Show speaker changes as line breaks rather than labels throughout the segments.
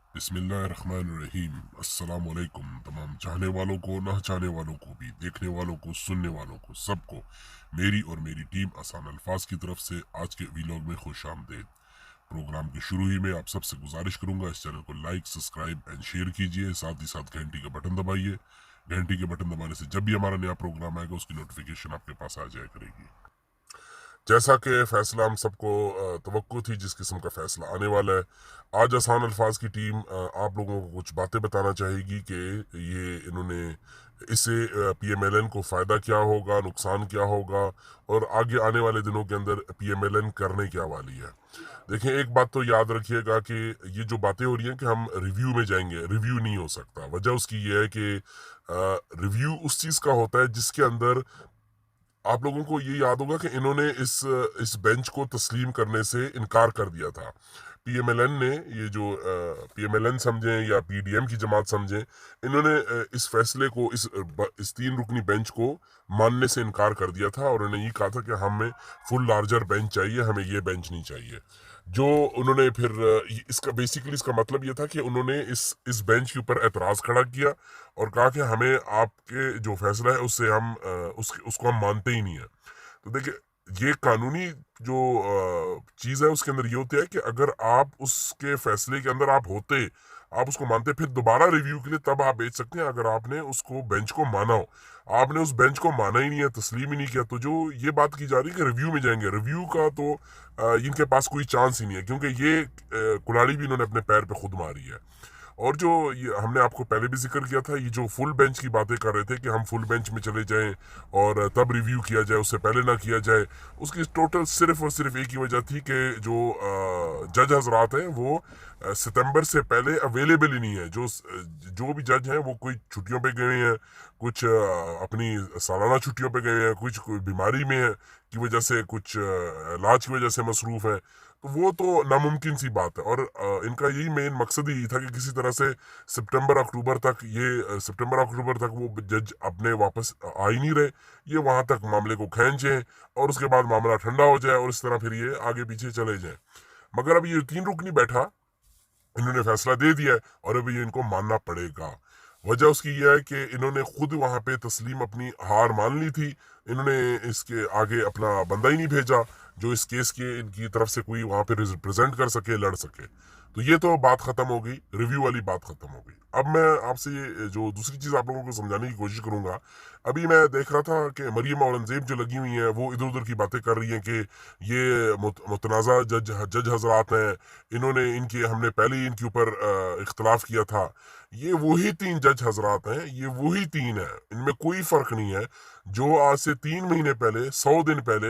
बिस्मिल्लाहिर्रहमानिर्रहीम। अस्सलाम वालेकुम तमाम चाहने वालों को, ना चाहने वालों को भी, देखने वालों को, सुनने वालों को, सबको मेरी और मेरी टीम आसान अल्फाज की तरफ से आज के वीलॉग में खुश आमदेद। प्रोग्राम के शुरू ही में आप सबसे गुजारिश करूंगा, इस चैनल को लाइक, सब्सक्राइब एंड शेयर कीजिए। साथ ही साथ घंटी का बटन दबाइए। घंटी के बटन दबाने से जब भी हमारा नया प्रोग्राम आएगा उसकी नोटिफिकेशन आपके पास आ जाया करेगी। जैसा कि फैसला हम सबको तवक्को थी, जिस किस्म का फैसला आने वाला है, आज आसान अल्फाज की टीम आप लोगों को कुछ बातें बताना चाहेगी कि ये इन्होंने इससे पीएमएलएन को फ़ायदा क्या होगा, नुकसान क्या होगा, और आगे आने वाले दिनों के अंदर पीएमएलएन करने क्या वाली है। देखें, एक बात तो याद रखिएगा कि ये जो बातें हो रही हैं कि हम रिव्यू में जाएंगे, रिव्यू नहीं हो सकता। वजह उसकी ये है कि रिव्यू उस चीज़ का होता है जिसके अंदर आप लोगों को ये याद होगा कि इन्होंने इस बेंच को तस्लीम करने से इनकार कर दिया था। पीएमएलएन ने, ये जो पीएमएलएन समझें या पीडीएम की जमात समझें, इन्होंने इस फैसले को, इस 3 रुकनी बेंच को मानने से इनकार कर दिया था और उन्होंने ये कहा था कि हमें फुल लार्जर बेंच चाहिए, हमें ये बेंच नहीं चाहिए। जो उन्होंने फिर इसका बेसिकली इसका मतलब ये था कि उन्होंने इस बेंच के ऊपर एतराज़ खड़ा किया और कहा कि हमें आपके जो फैसला है उससे हम उसको हम मानते ही नहीं है। तो देखिए, ये कानूनी जो चीज़ है उसके अंदर ये होती है कि अगर आप उसके फैसले के अंदर आप होते, आप उसको मानते, फिर दोबारा रिव्यू के लिए तब आप बेच सकते हैं अगर आपने उसको बेंच को माना हो। आपने उस बेंच को माना ही नहीं है, तस्लीम ही नहीं किया, तो जो ये बात की जा रही है कि रिव्यू में जाएंगे, रिव्यू का तो इनके पास कोई चांस ही नहीं है, क्योंकि ये कुल्हाड़ी भी इन्होंने अपने पैर पे खुद मारी है। और जो ये हमने आपको पहले भी जिक्र किया था, ये जो फुल बेंच की बातें कर रहे थे कि हम फुल बेंच में चले जाएं और तब रिव्यू किया जाए, उससे पहले ना किया जाए, उसकी टोटल सिर्फ और सिर्फ एक ही वजह थी कि जो जज हजरात हैं वो सितंबर से पहले अवेलेबल ही नहीं है। जो भी जज हैं वो कोई छुट्टियों पे गए हैं, कुछ अपनी सालाना छुट्टियों पे गए हैं, कुछ कोई बीमारी में है की वजह से, कुछ इलाज की वजह से मसरूफ़ है। तो वो तो नामुमकिन सी बात है। और इनका यही मेन मकसद ही था कि किसी तरह से सितंबर अक्टूबर तक वो जज अपने वापस आ ही नहीं रहे, ये वहां तक मामले को खींचे और उसके बाद मामला ठंडा हो जाए और इस तरह फिर ये आगे पीछे चले जाए। मगर अब ये 3 रुकनी बैठा, इन्होंने फैसला दे दिया है और अभी ये इनको मानना पड़ेगा। वजह उसकी यह है कि इन्होंने खुद वहां पे तस्लीम अपनी हार मान ली थी। इन्होंने इसके आगे अपना बंदा ही नहीं भेजा जो इस केस के इनकी तरफ से कोई वहां पे रिप्रेजेंट कर सके, लड़ सके। तो ये तो बात खत्म हो गई, रिव्यू वाली बात खत्म हो गई। अब मैं आपसे ये जो दूसरी चीज आप लोगों को समझाने की कोशिश करूंगा। अभी मैं देख रहा था कि मरियम औरंगजेब जो लगी हुई हैं वो इधर उधर की बातें कर रही हैं कि ये मुतनाज़ा जज जज हजरात हैं, इन्होंने इनकी हमने पहले ही इनके ऊपर इख्तलाफ किया था। ये वही 3 जज हजरात हैं, ये वही 3 है, इनमें कोई फर्क नहीं है। जो आज से 3 महीने पहले, 100 दिन पहले,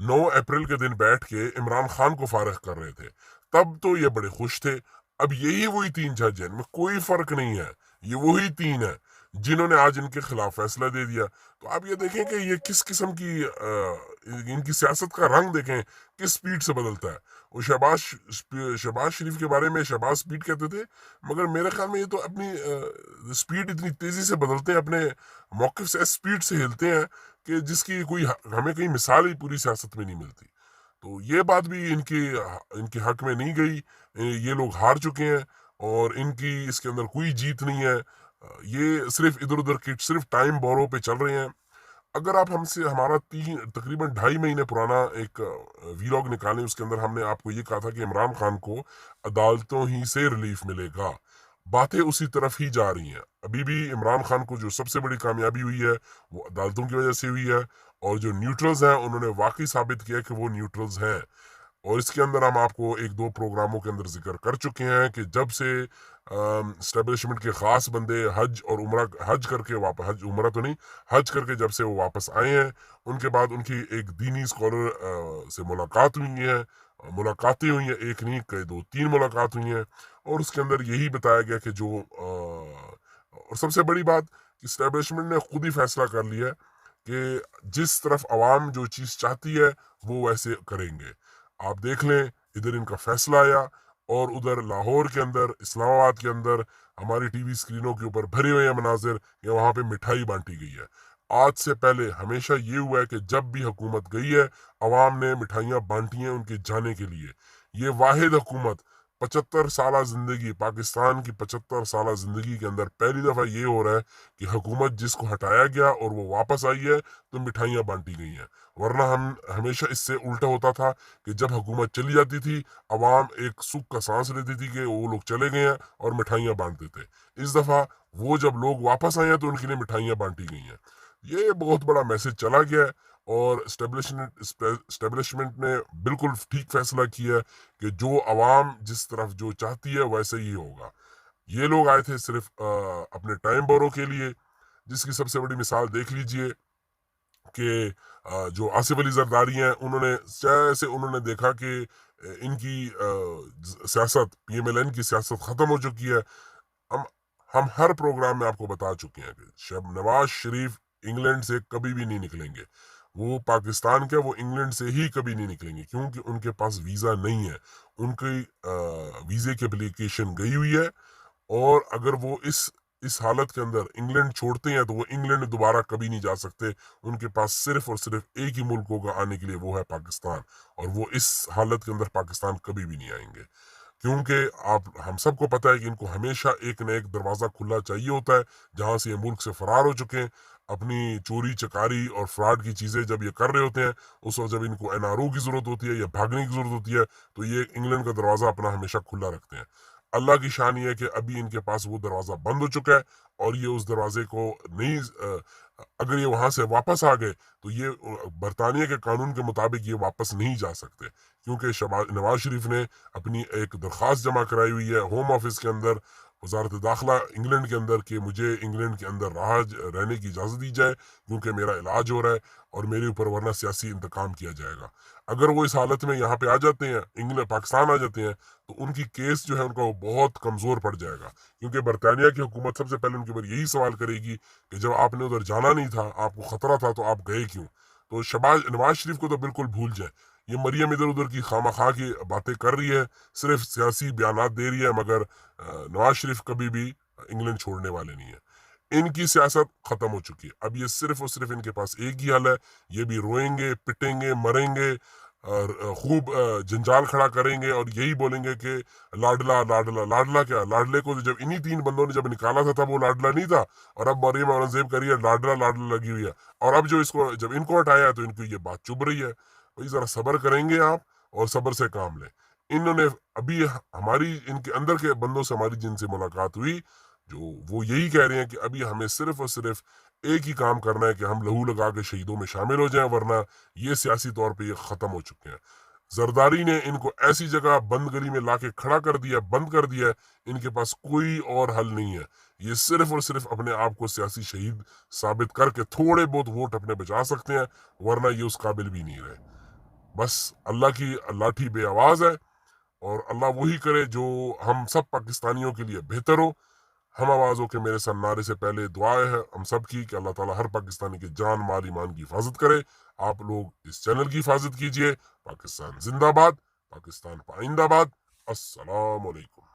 9 अप्रैल के दिन बैठ के इमरान खान को फारिग कर रहे थे, तब तो ये बड़े खुश थे। अब यही वही 3 जज हैं, इनमें कोई फर्क नहीं है, ये वही 3 है जिन्होंने आज इनके खिलाफ फैसला दे दिया। तो आप ये देखें कि ये किस किस्म की इनकी सियासत का रंग देखें किस स्पीड से बदलता है। वो शहबाज शरीफ के बारे में शहबाज स्पीड कहते थे, मगर मेरे ख्याल में ये तो अपनी स्पीड इतनी तेजी से बदलते हैं, अपने मौके से स्पीड से हिलते हैं कि जिसकी कोई हमें कहीं मिसाल ही पूरी सियासत में नहीं मिलती। तो ये बात भी इनकी इनके हक में नहीं गई। ये लोग हार चुके हैं और इनकी इसके अंदर कोई जीत नहीं है। ये सिर्फ इधर उधर की सिर्फ टाइम बोरो पे चल रहे हैं। अगर आप हमसे हमारा तकरीबन 2.5 महीने पुराना एक वीलॉग निकालें, उसके अंदर हमने आपको ये कहा था कि इमरान खान को अदालतों ही से रिलीफ मिलेगा। बातें उसी तरफ ही जा रही हैं। अभी भी इमरान खान को जो सबसे बड़ी कामयाबी हुई है वो अदालतों की वजह से हुई है, और जो न्यूट्रल्स हैं उन्होंने वाकई साबित किया कि वो न्यूट्रल्स हैं। और इसके अंदर हम आपको 1-2 प्रोग्रामों के अंदर जिक्र कर चुके हैं कि जब से स्टैब्लिशमेंट के ख़ास बंदे हज और उम्रा हज करके वापस, हज उम्रा तो नहीं, हज करके जब से वो वापस आए हैं, उनके बाद उनकी एक दीनी स्कॉलर से मुलाकात हुई है। मुलाकातें हुई हैं, एक नहीं कई 2-3 मुलाकात हुई हैं, और उसके अंदर यही बताया गया कि जो और सबसे बड़ी बात कि स्टैब्लिशमेंट ने खुद ही फैसला कर लिया है कि जिस तरफ आवाम जो चीज़ चाहती है वो वैसे करेंगे। आप देख लें, इधर इनका फैसला आया और उधर लाहौर के अंदर, इस्लामाबाद के अंदर हमारी टीवी स्क्रीनों के ऊपर भरे हुए हैं मनाजिर कि वहाँ पे मिठाई बांटी गई है। आज से पहले हमेशा ये हुआ है कि जब भी हुकूमत गई है, अवाम ने मिठाइयाँ बांटी हैं उनके जाने के लिए। ये वाहिद हुकूमत 75 साल जिंदगी, पाकिस्तान की 75 साल जिंदगी के अंदर पहली दफा ये हो रहा है कि हुकूमत जिसको हटाया गया और वो वापस आई है तो मिठाइयाँ बांटी गई हैं। वरना हम हमेशा इससे उल्टा होता था कि जब हुकूमत चली जाती थी, अवाम एक सुख का सांस लेती थी कि वो लोग चले गए हैं और मिठाइयाँ बांटते थे। इस दफा वो जब लोग वापस आए हैं तो उनके लिए मिठाइयाँ बांटी गई हैं। ये बहुत बड़ा मैसेज चला गया है और स्टेब्लिशमेंट ने बिल्कुल ठीक फैसला किया है कि जो अवाम जिस तरफ जो चाहती है वैसे ही होगा। ये लोग आए थे सिर्फ अपने टाइम बोरो के लिए, जिसकी सबसे बड़ी मिसाल देख लीजिए कि जो आसिफ अली जरदारी हैं, उन्होंने जैसे उन्होंने देखा कि इनकी सियासत, पीएमएलएन की सियासत ख़त्म हो चुकी है। हम हम हर प्रोग्राम में आपको बता चुके हैं कि नवाज शरीफ इंग्लैंड से कभी भी नहीं निकलेंगे। वो पाकिस्तान के, वो इंग्लैंड से ही कभी नहीं निकलेंगे क्योंकि उनके पास वीज़ा नहीं है। उनकी वीज़े की एप्लीकेशन गई हुई है और अगर वो इस हालत के अंदर इंग्लैंड छोड़ते हैं तो वो इंग्लैंड दोबारा कभी नहीं जा सकते। उनके पास सिर्फ और सिर्फ एक ही मुल्क होगा आने के लिए, वो है पाकिस्तान, और वो इस हालत के अंदर पाकिस्तान कभी भी नहीं आएंगे क्योंकि आप हम सबको पता है कि इनको हमेशा एक न एक दरवाज़ा खुला चाहिए होता है। जहाँ से ये मुल्क से फरार हो चुके हैं, अपनी चोरी चकारी और फ्रॉड की चीज़ें जब ये कर रहे होते हैं, उस वक्त जब इनको एनआरओ की ज़रूरत होती है या भागने की ज़रूरत होती है, तो ये इंग्लैंड का दरवाज़ा अपना हमेशा खुला रखते हैं। अल्लाह की शान ये है कि अभी इनके पास वो दरवाज़ा बंद हो चुका है और ये उस दरवाजे को नहीं, अगर ये वहाँ से वापस आ गए तो ये बरतानिया के कानून के मुताबिक ये वापस नहीं जा सकते क्योंकि नवाज शरीफ ने अपनी एक दरख्वास्त जमा कराई हुई है होम ऑफिस के अंदर, वजारत दाखिला इंग्लैंड के अंदर, कि मुझे इंग्लैंड के अंदर रहने की इजाज़त दी जाए क्योंकि मेरा इलाज हो रहा है और मेरे ऊपर वरना सियासी इंतकाम किया जाएगा। अगर वो इस हालत में यहाँ पे आ जाते हैं, इंग्लैंड पाकिस्तान आ जाते हैं, तो उनकी केस जो है उनका वो बहुत कमज़ोर पड़ जाएगा क्योंकि बरतानिया की हुकूमत सबसे पहले उनके ऊपर यही सवाल करेगी कि जब आपने उधर जाना नहीं था, आपको ख़तरा था, तो आप गए क्यों। तो नवाज शरीफ को तो बिल्कुल भूल जाए। ये मरियम इधर उधर की खामा की बातें कर रही है, सिर्फ सियासी बयानात दे रही है, मगर नवाज शरीफ कभी भी इंग्लैंड छोड़ने वाले नहीं है। इनकी सियासत खत्म हो चुकी है। अब ये सिर्फ और सिर्फ इनके पास एक ही हल है, ये भी रोएंगे, पिटेंगे, मरेंगे और खूब जंजाल खड़ा करेंगे और यही बोलेंगे कि लाडला लाडला लाडला। क्या लाडले को तो जब इन्हीं 3 बंदों ने जब निकाला था तब वो लाडला नहीं था, और अब मरियम औरंगजेब कह रही है लाडला लाडला लगी हुई है, और अब जो इसको जब इनको हटाया है तो इनको ये बात चुभ रही है। भाई जरा सब्र करेंगे आप और सब्र से काम लें। इन्होंने अभी हमारी इनके अंदर के बंदों से हमारी जिनसे मुलाकात हुई, जो वो यही कह रहे हैं कि अभी हमें सिर्फ और सिर्फ एक ही काम करना है कि हम लहू लगा के शहीदों में शामिल हो जाएं, वरना ये सियासी तौर पे ये ख़त्म हो चुके हैं। जरदारी ने इनको ऐसी जगह बंद गली में लाके खड़ा कर दिया, बंद कर दिया, इनके पास कोई और हल नहीं है। ये सिर्फ और सिर्फ अपने आप को सियासी शहीद साबित करके थोड़े बहुत वोट अपने बचा सकते हैं, वरना ये उस काबिल भी नहीं रहे। बस अल्लाह की लाठी बे आवाज़ है और अल्लाह वही करे जो हम सब पाकिस्तानियों के लिए बेहतर हो। हम आवाज़ हो के मेरे साथ नारे से पहले दुआ है हम सब की कि अल्लाह ताला हर पाकिस्तानी के जान माल ईमान की हिफाजत करे। आप लोग इस चैनल की हिफाजत कीजिए। पाकिस्तान जिंदाबाद, पाकिस्तान पाइंदाबाद। अस्सलाम वालेकुम।